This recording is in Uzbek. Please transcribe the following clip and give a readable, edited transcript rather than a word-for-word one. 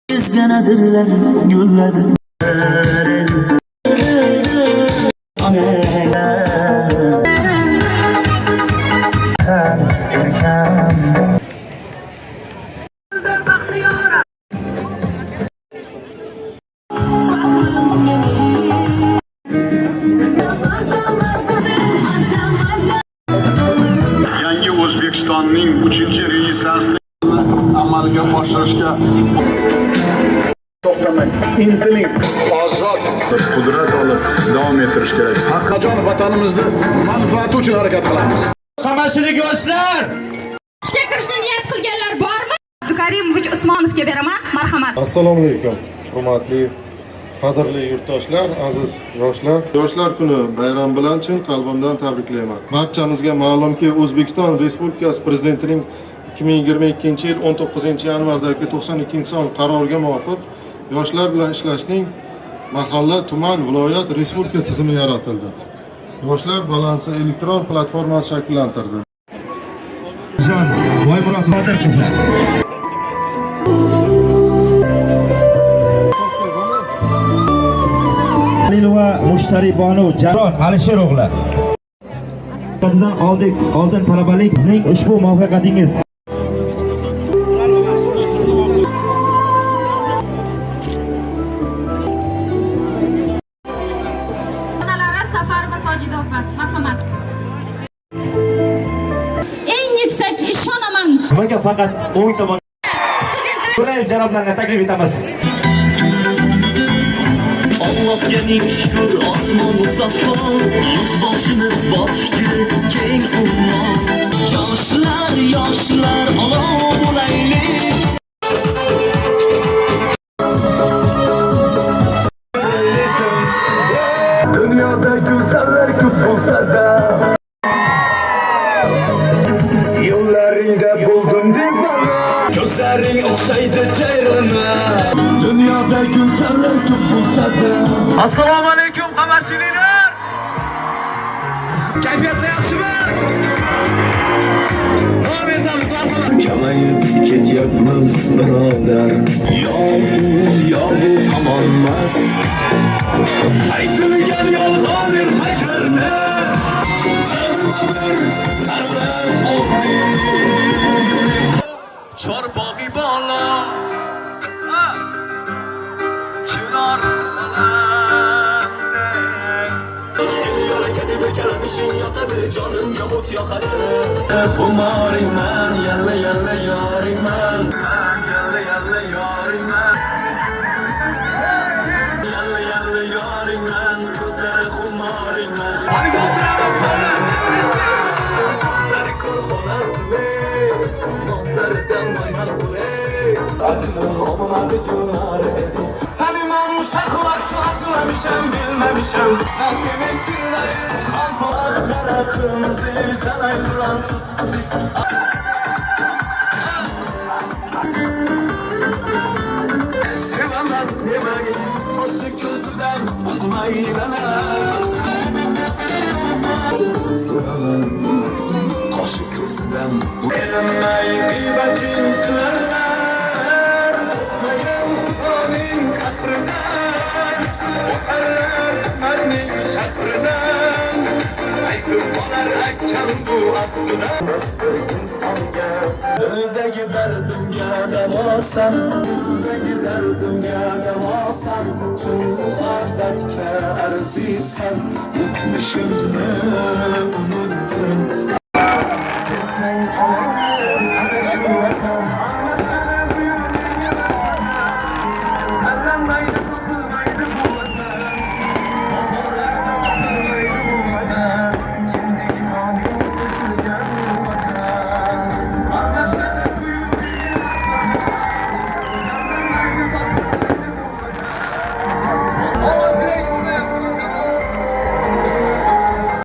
Izganadirlar gulladim. Yangi O'zbekistonning 3-reyesini amalga oshirishga to'xtamang, intiling, ozod qudrat olib davom ettirish kerak. Haqqajon vatanimizni manfaati uchun harakat qilamiz. Qamashilik yoshlar! Ishga kirishni niyat qilganlar bormi? Abdukarimovich Usmonovga beraman, marhamat. Assalomu alaykum, hurmatli qadrli yurtdoshlar, aziz yoshlar. Yoshlar kuni bayram bilan chin qalbimdan tabriklayman. Barchamizga ma'lumki, O'zbekiston Respublikasi Prezidentining 2022-yil 19-yanvardagi 92-son qaroriga muvofiq yoshlar bilan ishlashning mahalla, tuman, viloyat, respublika tizimi yaratildi. Yoshlar balansi elektron platformasi shakllantirdi. Boymurod Nodir qizi. Lilova Mushtari Bonu Jaron Alisher o'g'li. Oldin talabalik sizning ushbu muvaffaqiyatingiz. Marhamat. Eng yuksak ishonaman. Nimaga faqat o'ng tomon To'rayev janoblarga taklif etamiz. Allohga ming shukr, osmon musaffo, boshimiz boshga keng ummon. Yoshlar olov bo'laylik. Dunyoda go'zallar ko'p bo'lsa-da, yo'llaringda bo'ldim deb mana, ko'zlaring o'xshaydi jayrona. Dunyoda go'zallar ko'p bo'lsa-da. Assalomu alaykum qamashiliklar. Kayfiyatlar yaxshimi? Davom etamiz, marhamat. Kamayib ketyapmiz birodar. Yo bu tomonmas. Aytilgan yolg'on hajarni bir sarlar oldi. Chorbog'i bola Chinor balande. Geliyor kedime gelmişin yatadı, canım yamut yakarı. Xumaringman, yalle yoringman. Yalle yoringman. Yalle yoringman, ko'zlari xumaringman. Hadi g'o'zdiramiz mana. Ko'zlari ko'rxonasimi, ko'zlaridan mayman bo'lay. Acılı olmadı günler edi. Sanimam şarkılaktı hatırlamışım, bilmemişim. Nasimi sırlayıp kalmak kara kırmızı, canay Fransız kızı. Sevanlar demeyi, hoşluk gözüden uzmayı bana. Sevanlar hoşluk gözüden elimmeyi gıybetin kırlar. Okmayın onun kaprından, otarlar tümernin şakrından. Aytıp olar aytkan bu aktıdan. Nasıl insanga dildeki derdimge devasan, dildeki derdimge devasan. Çın muhabbetke erziysen, yutmuşumne unuttun. Sevsen olayım, hadi şu vatan. Terlenmeydi, tutulmaydı bu vatan. Mozorlarda satılmaydı bu vatan. Kimdik kanun